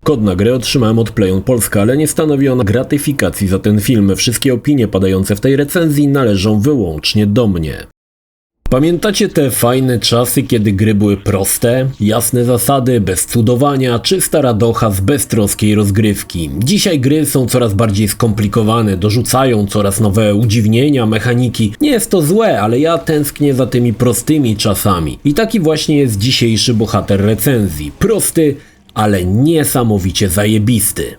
Kod na grę otrzymałem od PlayOn Polska, ale nie stanowi ona gratyfikacji za ten film. Wszystkie opinie padające w tej recenzji należą wyłącznie do mnie. Pamiętacie te fajne czasy, kiedy gry były proste, jasne zasady, bez cudowania, czysta radocha z beztroskiej rozgrywki? Dzisiaj gry są coraz bardziej skomplikowane, dorzucają coraz nowe udziwnienia, mechaniki. Nie jest to złe, ale ja tęsknię za tymi prostymi czasami. I taki właśnie jest dzisiejszy bohater recenzji. Prosty, ale niesamowicie zajebisty.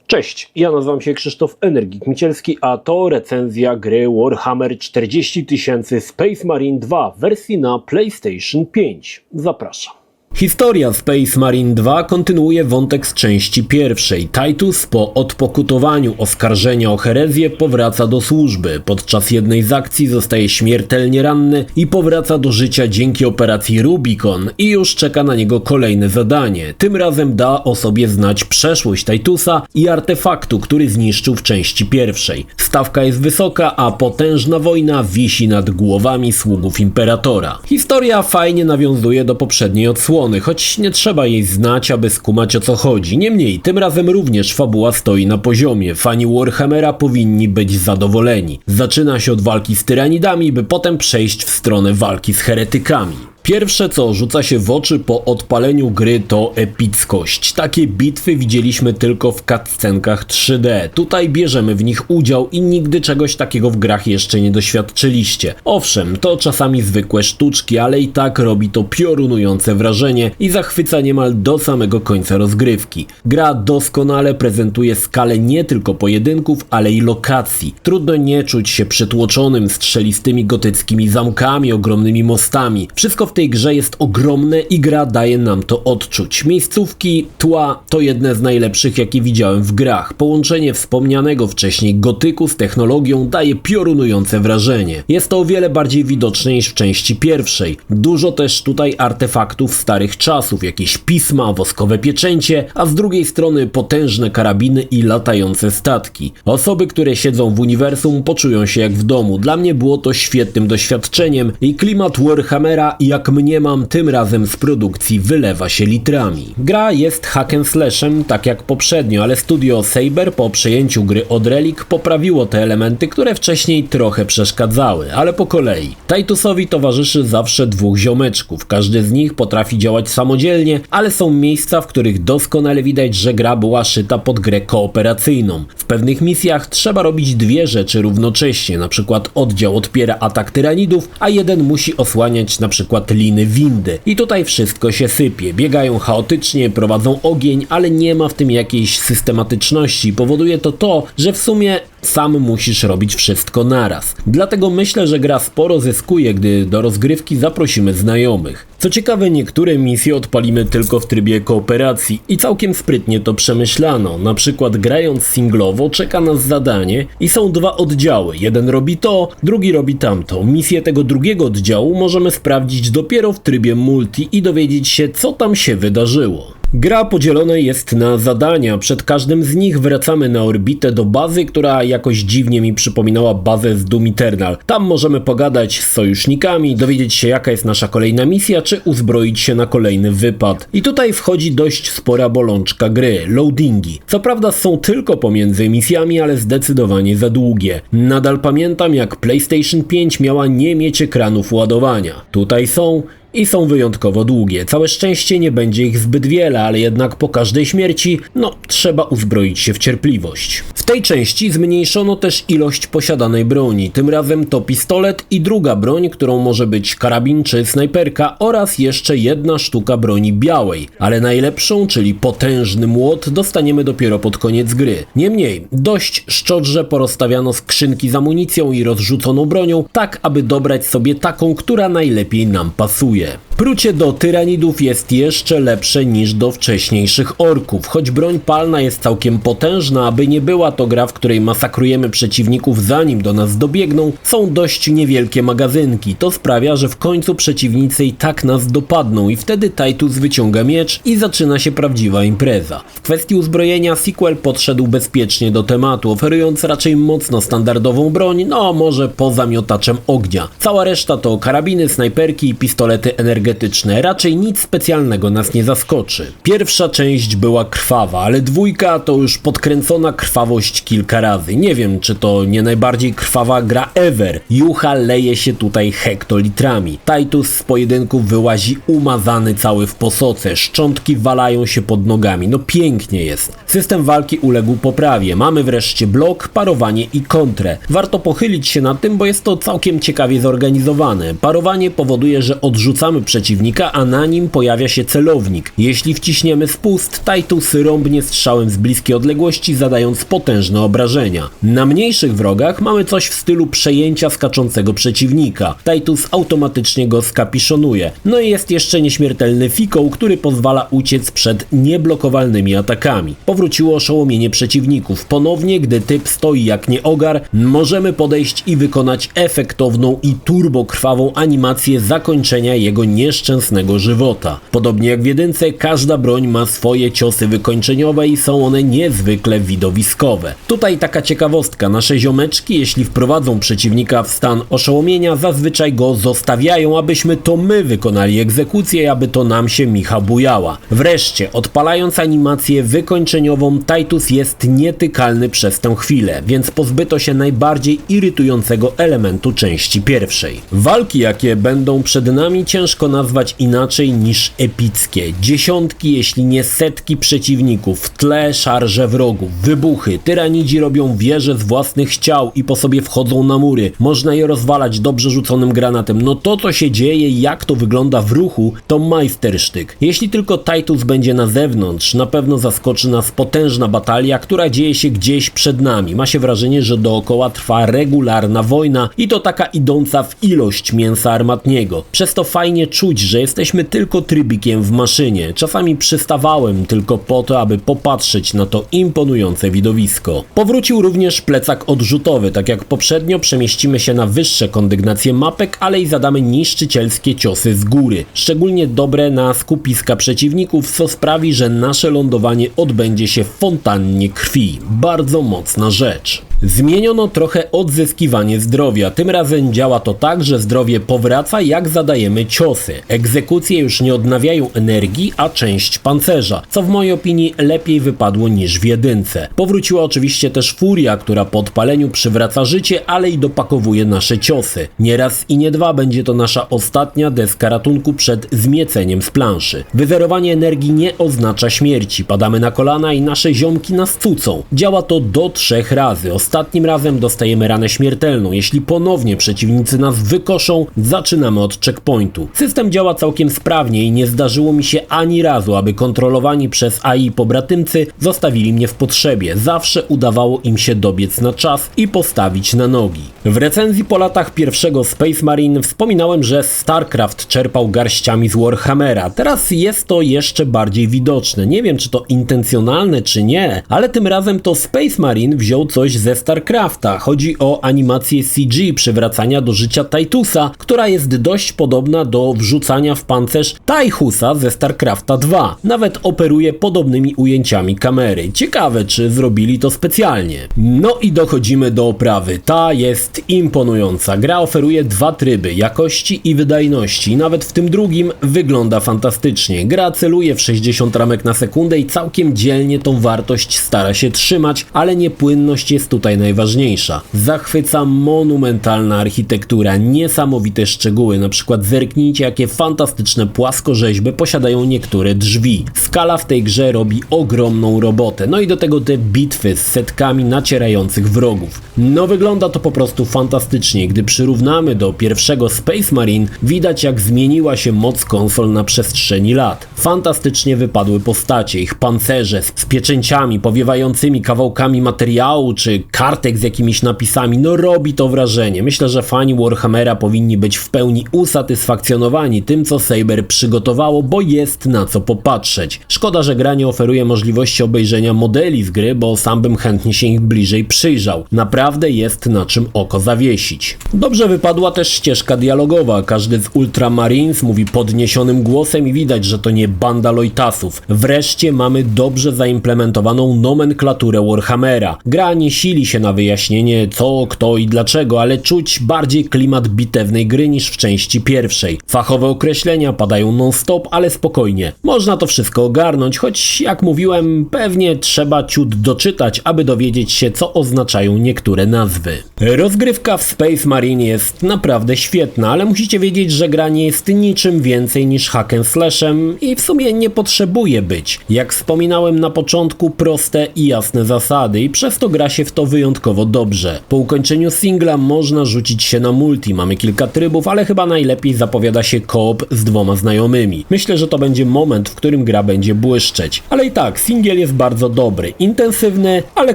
Cześć, ja nazywam się Krzysztof Energik Micielski, a to recenzja gry Warhammer 40 000 Space Marine 2 w wersji na PlayStation 5. Zapraszam. Historia Space Marine 2 kontynuuje wątek z części pierwszej. Titus po odpokutowaniu oskarżenia o herezję powraca do służby. Podczas jednej z akcji zostaje śmiertelnie ranny i powraca do życia dzięki operacji Rubicon i już czeka na niego kolejne zadanie. Tym razem da o sobie znać przeszłość Titusa i artefaktu, który zniszczył w części pierwszej. Stawka jest wysoka, a potężna wojna wisi nad głowami sługów Imperatora. Historia fajnie nawiązuje do poprzedniej odsłony, choć nie trzeba jej znać, aby skumać, o co chodzi. Niemniej, tym razem również fabuła stoi na poziomie. Fani Warhammera powinni być zadowoleni. Zaczyna się od walki z tyranidami, by potem przejść w stronę walki z heretykami. Pierwsze, co rzuca się w oczy po odpaleniu gry, to epickość. Takie bitwy widzieliśmy tylko w cutscenkach 3D. Tutaj bierzemy w nich udział i nigdy czegoś takiego w grach jeszcze nie doświadczyliście. Owszem, to czasami zwykłe sztuczki, ale i tak robi to piorunujące wrażenie i zachwyca niemal do samego końca rozgrywki. Gra doskonale prezentuje skalę nie tylko pojedynków, ale i lokacji. Trudno nie czuć się przytłoczonym strzelistymi gotyckimi zamkami, ogromnymi mostami. Wszystko w tej grze jest ogromne i gra daje nam to odczuć. Miejscówki, tła to jedne z najlepszych, jakie widziałem w grach. Połączenie wspomnianego wcześniej gotyku z technologią daje piorunujące wrażenie. Jest to o wiele bardziej widoczne niż w części pierwszej. Dużo też tutaj artefaktów starych czasów, jakieś pisma, woskowe pieczęcie, a z drugiej strony potężne karabiny i latające statki. Osoby, które siedzą w uniwersum, poczują się jak w domu. Dla mnie było to świetnym doświadczeniem i klimat Warhammera, jak mniemam, tym razem z produkcji wylewa się litrami. Gra jest hack and slashem, tak jak poprzednio, ale studio Saber po przejęciu gry od Relic poprawiło te elementy, które wcześniej trochę przeszkadzały, ale po kolei. Titusowi towarzyszy zawsze dwóch ziomeczków, każdy z nich potrafi działać samodzielnie, ale są miejsca, w których doskonale widać, że gra była szyta pod grę kooperacyjną. W pewnych misjach trzeba robić dwie rzeczy równocześnie, na przykład oddział odpiera atak tyranidów, a jeden musi osłaniać na przykład liny windy. I tutaj wszystko się sypie. Biegają chaotycznie, prowadzą ogień, ale nie ma w tym jakiejś systematyczności. Powoduje to, że w sumie sam musisz robić wszystko naraz. Dlatego myślę, że gra sporo zyskuje, gdy do rozgrywki zaprosimy znajomych. Co ciekawe, niektóre misje odpalimy tylko w trybie kooperacji i całkiem sprytnie to przemyślano. Na przykład grając singlowo czeka nas zadanie i są dwa oddziały. Jeden robi to, drugi robi tamto. Misję tego drugiego oddziału możemy sprawdzić dopiero w trybie multi i dowiedzieć się, co tam się wydarzyło. Gra podzielona jest na zadania. Przed każdym z nich wracamy na orbitę do bazy, która jakoś dziwnie mi przypominała bazę z Doom Eternal. Tam możemy pogadać z sojusznikami, dowiedzieć się, jaka jest nasza kolejna misja, czy uzbroić się na kolejny wypad. I tutaj wchodzi dość spora bolączka gry, loadingi. Co prawda są tylko pomiędzy misjami, ale zdecydowanie za długie. Nadal pamiętam, jak PlayStation 5 miała nie mieć ekranów ładowania. Tutaj są i są wyjątkowo długie. Całe szczęście nie będzie ich zbyt wiele, ale jednak po każdej śmierci, trzeba uzbroić się w cierpliwość. W tej części zmniejszono też ilość posiadanej broni. Tym razem to pistolet i druga broń, którą może być karabin czy snajperka oraz jeszcze jedna sztuka broni białej. Ale najlepszą, czyli potężny młot, dostaniemy dopiero pod koniec gry. Niemniej, dość szczodrze porozstawiano skrzynki z amunicją i rozrzuconą bronią, tak aby dobrać sobie taką, która najlepiej nam pasuje. Prucie do tyranidów jest jeszcze lepsze niż do wcześniejszych orków. Choć broń palna jest całkiem potężna, aby nie była to gra, w której masakrujemy przeciwników zanim do nas dobiegną, są dość niewielkie magazynki. To sprawia, że w końcu przeciwnicy i tak nas dopadną i wtedy Titus wyciąga miecz i zaczyna się prawdziwa impreza. W kwestii uzbrojenia sequel podszedł bezpiecznie do tematu, oferując raczej mocno standardową broń, może poza miotaczem ognia. Cała reszta to karabiny, snajperki i pistolety energetyczne energetyczne, raczej nic specjalnego nas nie zaskoczy. Pierwsza część była krwawa, ale dwójka to już podkręcona krwawość kilka razy. Nie wiem, czy to nie najbardziej krwawa gra ever. Jucha leje się tutaj hektolitrami. Titus z pojedynków wyłazi umazany cały w posoce, szczątki walają się pod nogami, no pięknie jest. System walki uległ poprawie, mamy wreszcie blok, parowanie i kontrę. Warto pochylić się nad tym, bo jest to całkiem ciekawie zorganizowane. Parowanie powoduje, że odrzucamy przeciwnika, a na nim pojawia się celownik. Jeśli wciśniemy spust, Titus rąbnie strzałem z bliskiej odległości, zadając potężne obrażenia. Na mniejszych wrogach mamy coś w stylu przejęcia skaczącego przeciwnika. Titus automatycznie go skapiszonuje. No i jest jeszcze nieśmiertelny fikoł, który pozwala uciec przed nieblokowalnymi atakami. Powróciło oszołomienie przeciwników. Ponownie, gdy typ stoi jak nieogar, możemy podejść i wykonać efektowną i turbokrwawą animację zakończenia jego nieszczęsnego żywota. Podobnie jak w jedynce, każda broń ma swoje ciosy wykończeniowe i są one niezwykle widowiskowe. Tutaj taka ciekawostka, nasze ziomeczki, jeśli wprowadzą przeciwnika w stan oszołomienia, zazwyczaj go zostawiają, abyśmy to my wykonali egzekucję i aby to nam się micha bujała. Wreszcie, odpalając animację wykończeniową, Titus jest nietykalny przez tę chwilę, więc pozbyto się najbardziej irytującego elementu części pierwszej. Walki, jakie będą przed nami, ciężko nazwać inaczej niż epickie. Dziesiątki, jeśli nie setki przeciwników, w tle szarże wrogów, wybuchy, tyranidzi robią wieże z własnych ciał i po sobie wchodzą na mury. Można je rozwalać dobrze rzuconym granatem. No to, co się dzieje i jak to wygląda w ruchu, to majstersztyk. Jeśli tylko Titus będzie na zewnątrz, na pewno zaskoczy nas potężna batalia, która dzieje się gdzieś przed nami. Ma się wrażenie, że dookoła trwa regularna wojna i to taka idąca w ilość mięsa armatniego. Przez to fajnie czuć, że jesteśmy tylko trybikiem w maszynie. Czasami przystawałem tylko po to, aby popatrzeć na to imponujące widowisko. Powrócił również plecak odrzutowy. Tak jak poprzednio przemieścimy się na wyższe kondygnacje mapek, ale i zadamy niszczycielskie ciosy z góry. Szczególnie dobre na skupiska przeciwników, co sprawi, że nasze lądowanie odbędzie się w fontannie krwi. Bardzo mocna rzecz. Zmieniono trochę odzyskiwanie zdrowia. Tym razem działa to tak, że zdrowie powraca, jak zadajemy ciosy. Egzekucje już nie odnawiają energii, a część pancerza, co w mojej opinii lepiej wypadło niż w jedynce. Powróciła oczywiście też furia, która po odpaleniu przywraca życie, ale i dopakowuje nasze ciosy. Nie raz i nie dwa będzie to nasza ostatnia deska ratunku przed zmieceniem z planszy. Wyzerowanie energii nie oznacza śmierci. Padamy na kolana i nasze ziomki nas cucą. Działa to do 3 razy. Ostatnim razem dostajemy ranę śmiertelną. Jeśli ponownie przeciwnicy nas wykoszą, zaczynamy od checkpointu. System działa całkiem sprawnie i nie zdarzyło mi się ani razu, aby kontrolowani przez AI pobratymcy zostawili mnie w potrzebie. Zawsze udawało im się dobiec na czas i postawić na nogi. W recenzji po latach pierwszego Space Marine wspominałem, że StarCraft czerpał garściami z Warhammera. Teraz jest to jeszcze bardziej widoczne. Nie wiem, czy to intencjonalne, czy nie, ale tym razem to Space Marine wziął coś ze StarCrafta. Chodzi o animację CG przywracania do życia Titusa, która jest dość podobna do wrzucania w pancerz Taihusa ze StarCrafta 2. Nawet operuje podobnymi ujęciami kamery. Ciekawe, czy zrobili to specjalnie. No i dochodzimy do oprawy. Ta jest imponująca. Gra oferuje 2 tryby, jakości i wydajności. Nawet w tym drugim wygląda fantastycznie. Gra celuje w 60 ramek na sekundę i całkiem dzielnie tą wartość stara się trzymać, ale niepłynność jest tutaj najważniejsza. Zachwyca monumentalna architektura, niesamowite szczegóły, na przykład zerknijcie, jakie fantastyczne płaskorzeźby posiadają niektóre drzwi. Skala w tej grze robi ogromną robotę, no i do tego te bitwy z setkami nacierających wrogów. No wygląda to po prostu fantastycznie. Gdy przyrównamy do pierwszego Space Marine, widać jak zmieniła się moc konsol na przestrzeni lat. Fantastycznie wypadły postacie, ich pancerze z pieczęciami, powiewającymi kawałkami materiału, czy kartek z jakimiś napisami, no robi to wrażenie. Myślę, że fani Warhammera powinni być w pełni usatysfakcjonowani tym, co Saber przygotowało, bo jest na co popatrzeć. Szkoda, że gra nie oferuje możliwości obejrzenia modeli z gry, bo sam bym chętnie się ich bliżej przyjrzał. Naprawdę jest na czym oko zawiesić. Dobrze wypadła też ścieżka dialogowa. Każdy z Ultramarines mówi podniesionym głosem i widać, że to nie banda lojtasów. Wreszcie mamy dobrze zaimplementowaną nomenklaturę Warhammera. Gra nie sili skupili się na wyjaśnienie co, kto i dlaczego, ale czuć bardziej klimat bitewnej gry niż w części pierwszej. Fachowe określenia padają non-stop, ale spokojnie. Można to wszystko ogarnąć, choć jak mówiłem, pewnie trzeba ciut doczytać, aby dowiedzieć się, co oznaczają niektóre nazwy. Rozgrywka w Space Marine jest naprawdę świetna, ale musicie wiedzieć, że gra nie jest niczym więcej niż hack and slashem i w sumie nie potrzebuje być. Jak wspominałem na początku, proste i jasne zasady i przez to gra się w to wyjątkowo dobrze. Po ukończeniu singla można rzucić się na multi, mamy kilka trybów, ale chyba najlepiej zapowiada się koop z 2 znajomymi. Myślę, że to będzie moment, w którym gra będzie błyszczeć. Ale i tak, singiel jest bardzo dobry, intensywny, ale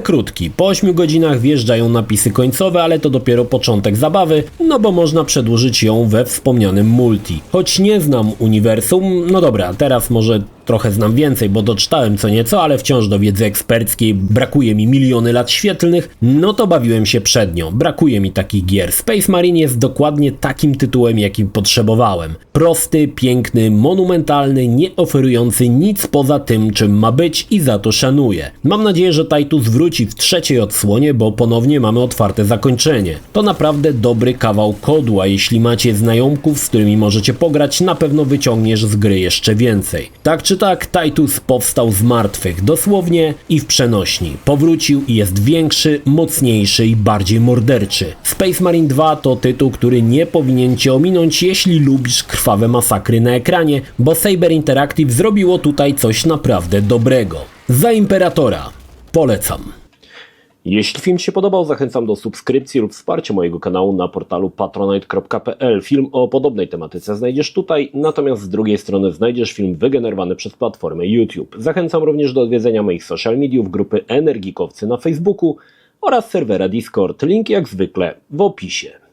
krótki. Po 8 godzinach wjeżdżają napisy końcowe, ale to dopiero początek zabawy, no bo można przedłużyć ją we wspomnianym multi. Choć nie znam uniwersum, no dobra, teraz może trochę znam więcej, bo doczytałem co nieco, ale wciąż do wiedzy eksperckiej brakuje mi miliony lat świetlnych, no to bawiłem się przed nią. Brakuje mi takich gier. Space Marine jest dokładnie takim tytułem, jakim potrzebowałem. Prosty, piękny, monumentalny, nie oferujący nic poza tym, czym ma być i za to szanuję. Mam nadzieję, że Titus wróci w 3. odsłonie, bo ponownie mamy otwarte zakończenie. To naprawdę dobry kawał kodu, a jeśli macie znajomków, z którymi możecie pograć, na pewno wyciągniesz z gry jeszcze więcej. Tak czy tak, Titus powstał z martwych, dosłownie i w przenośni. Powrócił i jest większy, mocniejszy i bardziej morderczy. Space Marine 2 to tytuł, który nie powinien cię ominąć, jeśli lubisz krwawe masakry na ekranie, bo Saber Interactive zrobiło tutaj coś naprawdę dobrego. Za Imperatora. Polecam. Jeśli film Ci się podobał, zachęcam do subskrypcji lub wsparcia mojego kanału na portalu patronite.pl. Film o podobnej tematyce znajdziesz tutaj, natomiast z drugiej strony znajdziesz film wygenerowany przez platformę YouTube. Zachęcam również do odwiedzenia moich social mediów, grupy Energikowcy na Facebooku oraz serwera Discord. Link jak zwykle w opisie.